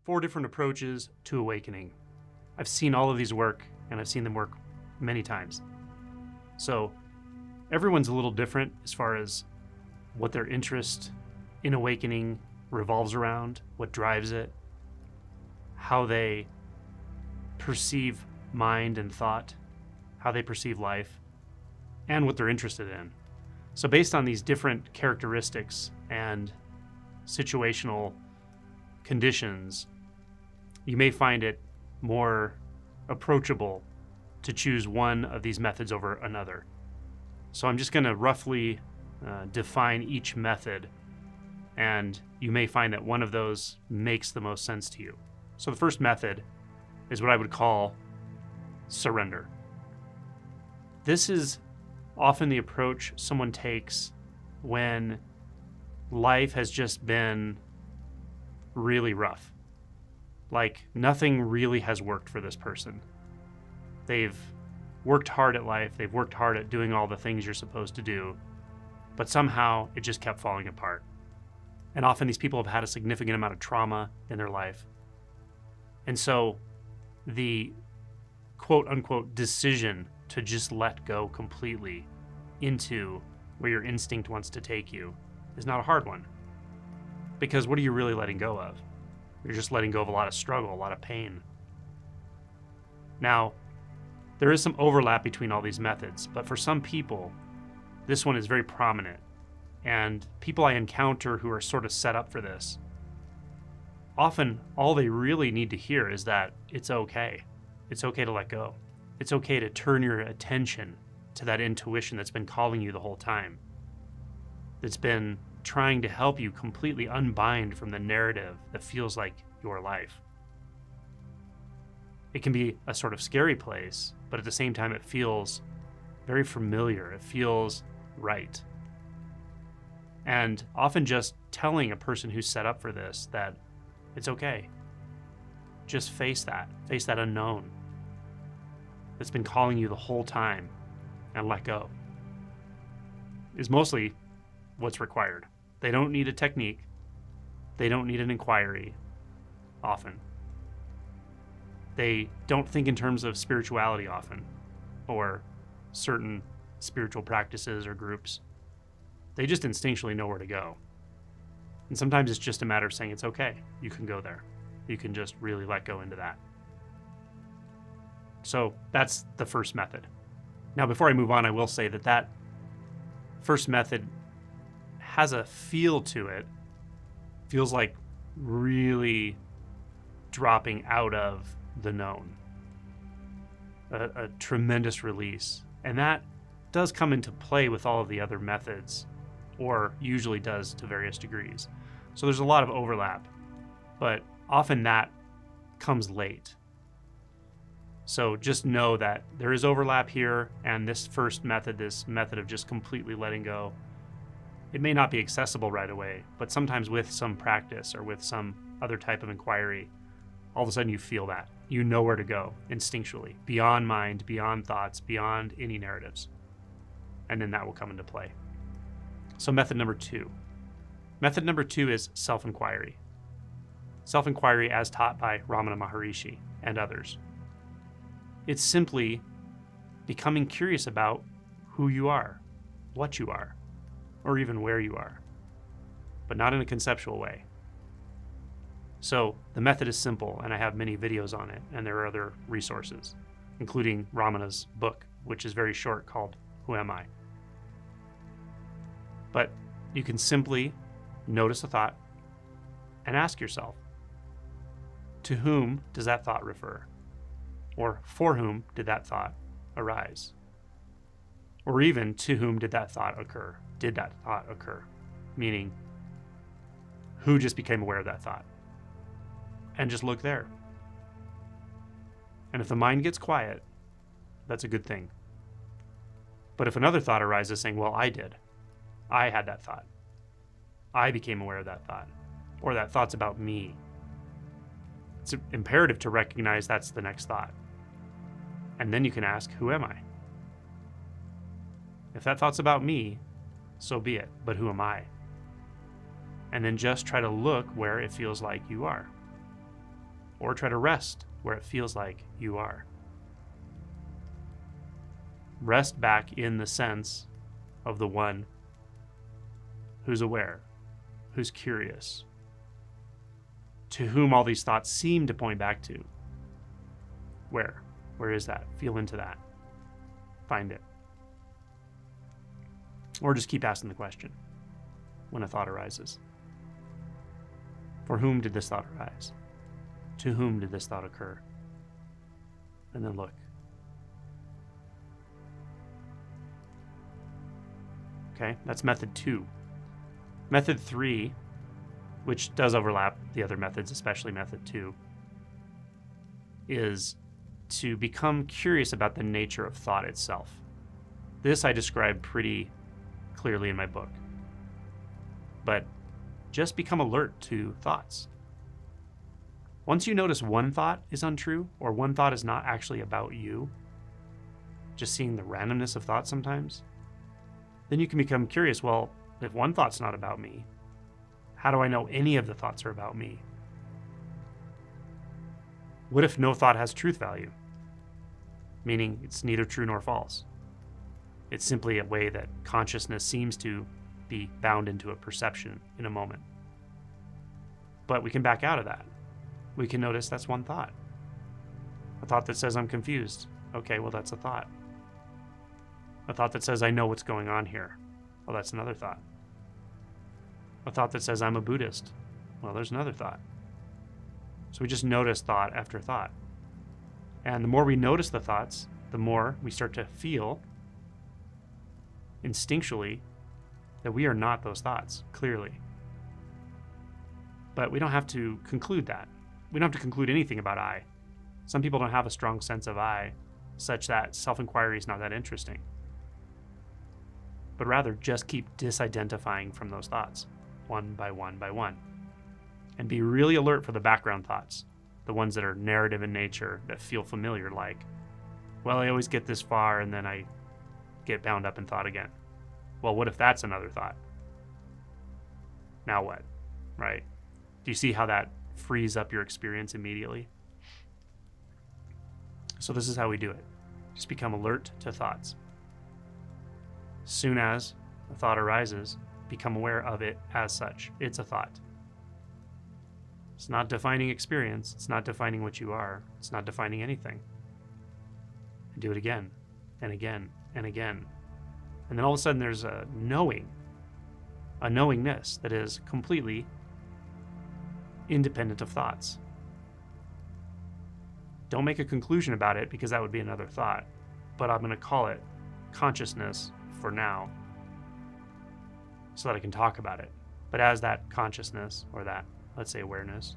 4 different approaches to awakening. I've seen all of these work, and I've seen them work many times. So everyone's a little different as far as what their interest in awakening revolves around, what drives it, how they perceive mind and thought, how they perceive life, and what they're interested in. So based on these different characteristics and situational conditions, you may find it more approachable to choose one of these methods over another. So I'm just going to roughly define each method, and you may find that one of those makes the most sense to you. So the first method is what I would call surrender. This is often the approach someone takes when life has just been really rough. Like nothing really has worked for this person. They've worked hard at life, they've worked hard at doing all the things you're supposed to do, but somehow it just kept falling apart. And often these people have had a significant amount of trauma in their life. And so the quote unquote decision to just let go completely into where your instinct wants to take you is not a hard one. Because what are you really letting go of? You're just letting go of a lot of struggle, a lot of pain. Now, there is some overlap between all these methods, but for some people, this one is very prominent. And people I encounter who are sort of set up for this, often all they really need to hear is that it's okay. It's okay to let go. It's okay to turn your attention to that intuition that's been calling you the whole time. That's been trying to help you completely unbind from the narrative that feels like your life. It can be a sort of scary place, but at the same time it feels very familiar. It feels right. And often just telling a person who's set up for this that it's okay. Just face that unknown that's been calling you the whole time and let go is mostly what's required. They don't need a technique. They don't need an inquiry often. They don't think in terms of spirituality often or certain spiritual practices or groups. They just instinctually know where to go. And sometimes it's just a matter of saying it's okay. You can go there. You can just really let go into that. So that's the first method. Now, before I move on, I will say that first method has a feel to it. Feels like really dropping out of the known. A tremendous release. And that does come into play with all of the other methods, or usually does to various degrees. So there's a lot of overlap, but often that comes late. So just know that there is overlap here, and this first method, this method of just completely letting go, it may not be accessible right away, but sometimes with some practice or with some other type of inquiry, all of a sudden you feel that. You know where to go instinctually, beyond mind, beyond thoughts, beyond any narratives. And then that will come into play. So method number 2. Method number 2 is self-inquiry. Self-inquiry as taught by Ramana Maharishi and others. It's simply becoming curious about who you are, what you are, or even where you are, but not in a conceptual way. So the method is simple, and I have many videos on it, and there are other resources, including Ramana's book, which is very short, called Who Am I? But you can simply notice a thought and ask yourself, to whom does that thought refer? Or for whom did that thought arise? Or even to whom did that thought occur? Did that thought occur? Meaning, who just became aware of that thought? And just look there. And if the mind gets quiet, that's a good thing. But if another thought arises saying, well, I did. I had that thought. I became aware of that thought. Or that thought's about me. It's imperative to recognize that's the next thought. And then you can ask, who am I? If that thought's about me, so be it. But who am I? And then just try to look where it feels like you are. or try to rest where it feels like you are. Rest back in the sense of the one who's aware, who's curious, to whom all these thoughts seem to point back to. Where? Where is that? Feel into that. Find it. Or just keep asking the question when a thought arises. For whom did this thought arise? To whom did this thought occur? And then look. Okay, that's method 2. Method 3, which does overlap the other methods, especially method 2, is to become curious about the nature of thought itself. This I describe pretty clearly in my book. But just become alert to thoughts. Once you notice one thought is untrue, or one thought is not actually about you, just seeing the randomness of thoughts sometimes, then you can become curious, well, if one thought's not about me, how do I know any of the thoughts are about me? What if no thought has truth value? Meaning it's neither true nor false. It's simply a way that consciousness seems to be bound into a perception in a moment. But we can back out of that. We can notice that's one thought. A thought that says I'm confused. Okay, well, that's a thought. A thought that says I know what's going on here. Well, that's another thought. A thought that says I'm a Buddhist. Well, there's another thought. So we just notice thought after thought. And the more we notice the thoughts, the more we start to feel instinctually that we are not those thoughts, clearly. But we don't have to conclude that. We don't have to conclude anything about I. Some people don't have a strong sense of I, such that self-inquiry is not that interesting. But rather, just keep disidentifying from those thoughts, one by one by one. And be really alert for the background thoughts, the ones that are narrative in nature, that feel familiar, like, well, I always get this far and then I get bound up in thought again. Well, what if that's another thought? Now what, right? Do you see how that frees up your experience immediately? So this is how we do it. Just become alert to thoughts. Soon as a thought arises, become aware of it as such. It's a thought. It's not defining experience. It's not defining what you are. It's not defining anything. And do it again and again and again. And then all of a sudden there's a knowingness that is completely independent of thoughts. Don't make a conclusion about it, because that would be another thought. But I'm going to call it consciousness for now, so that I can talk about it. But as that consciousness, or that, let's say, awareness,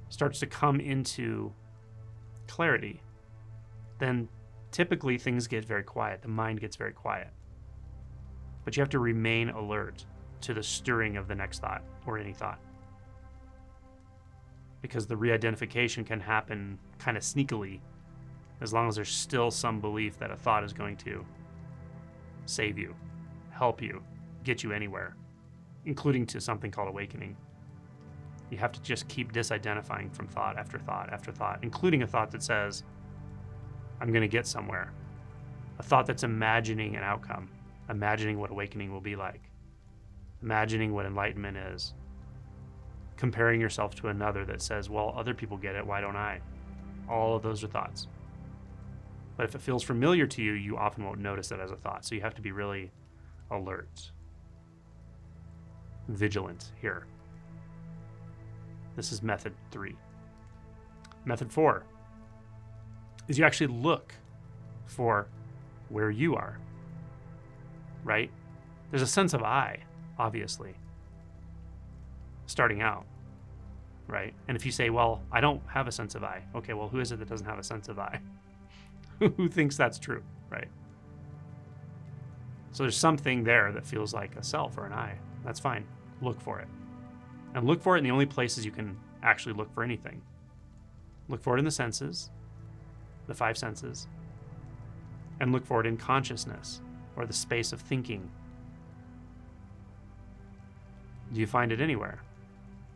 starts to come into clarity, then typically things get very quiet. The mind gets very quiet. But you have to remain alert to the stirring of the next thought, or any thought. Because the re-identification can happen kind of sneakily, as long as there's still some belief that a thought is going to save you, help you, get you anywhere, including to something called awakening. You have to just keep disidentifying from thought after thought after thought, including a thought that says, I'm going to get somewhere. A thought that's imagining an outcome, imagining what awakening will be like, imagining what enlightenment is, comparing yourself to another that says, well, other people get it, why don't I? All of those are thoughts. But if it feels familiar to you, you often won't notice it as a thought. So you have to be really alert, vigilant here. This is method 3. Method 4 is you actually look for where you are, right? There's a sense of I, obviously, starting out, right? And if you say, well, I don't have a sense of I. Okay, well, who is it that doesn't have a sense of I? Who thinks that's true, right? So there's something there that feels like a self or an I. That's fine. Look for it. And look for it in the only places you can actually look for anything. Look for it in the senses, the 5 senses, and look for it in consciousness, or the space of thinking. Do you find it anywhere?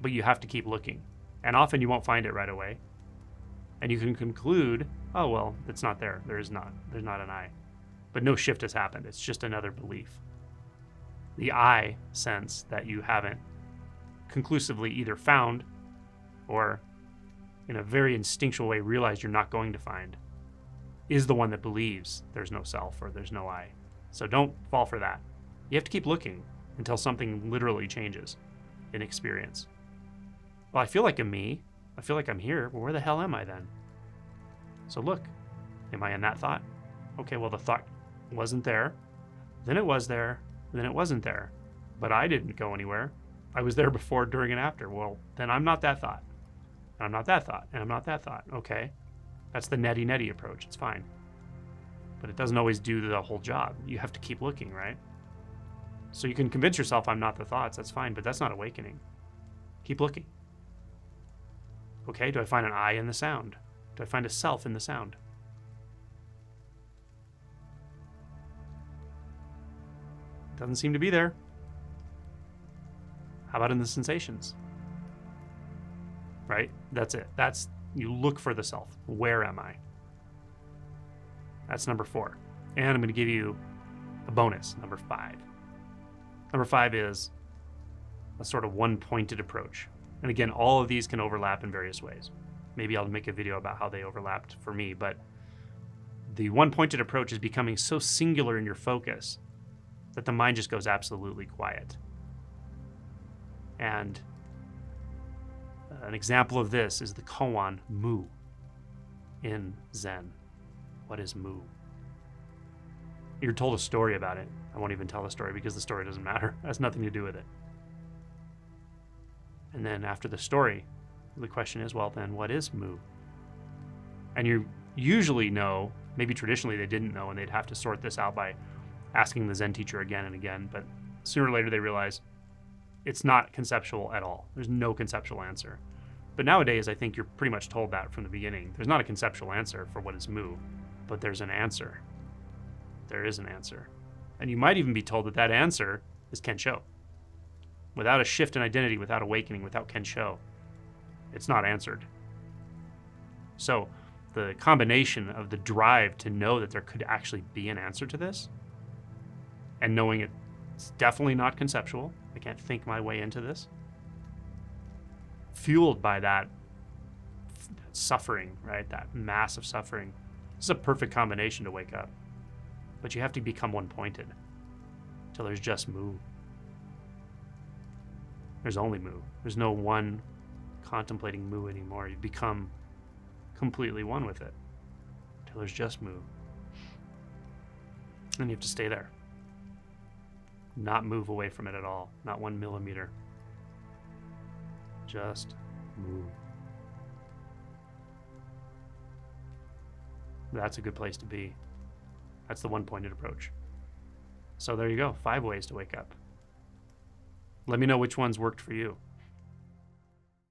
but you have to keep looking. And often you won't find it right away. And you can conclude, oh, well, it's not there. There's not an I. But no shift has happened. It's just another belief. The I sense that you haven't conclusively either found or in a very instinctual way realized you're not going to find is the one that believes there's no self or there's no I. So don't fall for that. You have to keep looking until something literally changes in experience. Well, I feel like I'm me. I feel like I'm here. Well, where the hell am I then? So look, am I in that thought? Okay, well, the thought wasn't there. Then it was there. Then it wasn't there. But I didn't go anywhere. I was there before, during, and after. Well, then I'm not that thought. And I'm not that thought. And I'm not that thought. Okay. That's the neti-neti approach. It's fine. But it doesn't always do the whole job. You have to keep looking, right? So you can convince yourself I'm not the thoughts. That's fine, but that's not awakening. Keep looking. Okay, do I find an I in the sound? Do I find a self in the sound? Doesn't seem to be there. How about in the sensations? Right? That's it. You look for the self. Where am I? That's number 4. And I'm going to give you a bonus, number 5. Number 5 is a sort of one-pointed approach. And again, all of these can overlap in various ways. Maybe I'll make a video about how they overlapped for me, but the one-pointed approach is becoming so singular in your focus that the mind just goes absolutely quiet. And an example of this is the koan mu in Zen. What is mu? You're told a story about it. I won't even tell the story because the story doesn't matter. It has nothing to do with it. And then after the story, the question is, well, then what is mu? And you usually know, maybe traditionally they didn't know, and they'd have to sort this out by asking the Zen teacher again and again. But sooner or later they realize it's not conceptual at all. There's no conceptual answer. But nowadays, I think you're pretty much told that from the beginning. There's not a conceptual answer for what is mu, but there's an answer. There is an answer. And you might even be told that that answer is Kensho. Without a shift in identity, without awakening, without Kensho, it's not answered. So the combination of the drive to know that there could actually be an answer to this, and knowing it's definitely not conceptual, I can't think my way into this, fueled by that suffering, right? That massive suffering. This is a perfect combination to wake up. But you have to become one-pointed till there's just mu. There's only mu. There's no one contemplating mu anymore. You become completely one with it till there's just mu. And you have to stay there. Not move away from it at all. Not 1 millimeter. Just mu. That's a good place to be. That's the one-pointed approach. So there you go. 5 ways to wake up. Let me know which ones worked for you.